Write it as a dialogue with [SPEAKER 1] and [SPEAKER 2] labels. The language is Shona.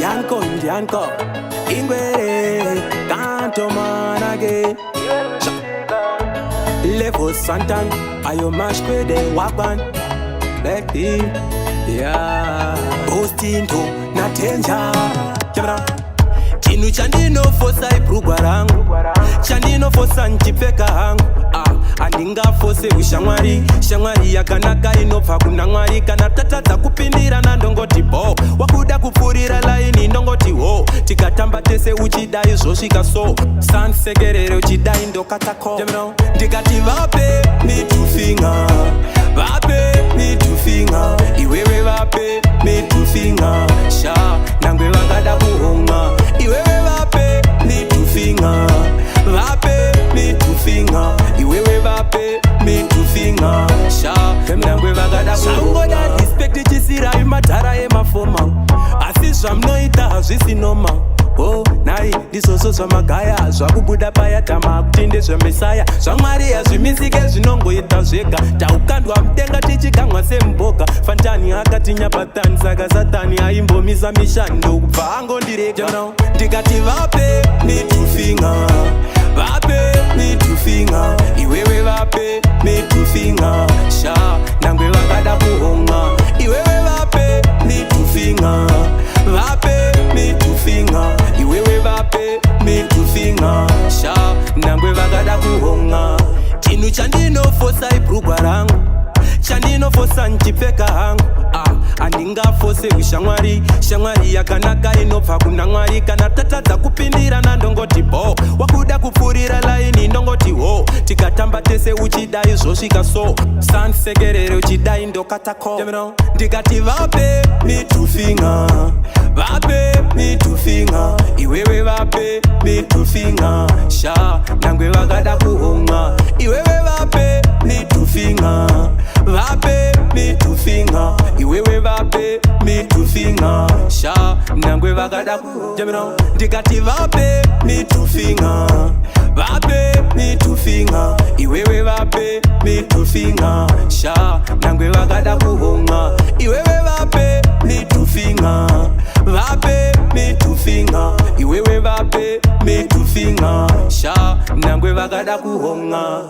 [SPEAKER 1] Dianco, Ingwe, canto manage. Level Santan, ayo mash de wapan. Bekti, yeah. Postinto, natenja. Chinu chandino fosa iprugwa rangu, chandino fosa nchipeka hangu. Andinga fose ushamwari, shamwari yakanaka inobva kuna Mwari. Kana tatadza kupindira na ndongoti bo, wakuda kupfurira laini ndongoti ho. Tikatamba tese uchidai zvosvika so, sansekerere uchidai ndokatako. Ndikati vape mitufinga, vape mitufinga, iwewe vape mitufinga, sha nangwe vangada kuhonga. Iwewe vape mitufinga, vape mitufinga, iwewe vape mitufinga, sha nangwe vangada kuhonga. Ungoda respect chisira imatara emafoma, asi zvamunoita hazvisinoma. Oh, nai, ndizozo zvamagaya, zvakubuda payatama kutinde zvemesaya. Zvamwari hazvimisike zvinongoita zvega, taukandwa mudenga tichikamwa semboka. Fantani akati nyapatani, saka Satani aimbomisa mishando kubva angondirega. Ndikati vape mitufinga, vape mitufinga, iwewe vape mitufinga, sha nangwe vangada kuhonga. Iwewe vape mitufinga, vape mitufinga, iwewe vape mitufinga, sha nangwe vangada kuhonga. Chinu chandinofosa ibrugwa rangu, chandinofosa nchipfeka hangu. Andingafose ushamwari, shamwari yakanaka inobva kuna Mwari. Kana tatadza kupindira na ndongoti bo, wakuda kupfurira laini ndongoti ho. Tikatamba tese uchidai zvosvika so, sansekerere uchidai ndokatako. Ndikati vape mitufinga, vape mitufinga, iwewe vape mitufinga, sha nangwe vangada kuhonga. Iwewe vape mitufinga, vape mitufinga, iwewe vape mitufinga, sha nangwe vangada kuhonga. Ndikati vape mitufinga, vape mitufinga, iwewe vape mitufinga, sha nangwe vangada kuhonga. Iwewe vape mitufinga, vape mitufinga, iwewe vape mitufinga, sha nangwe vangada kuhonga.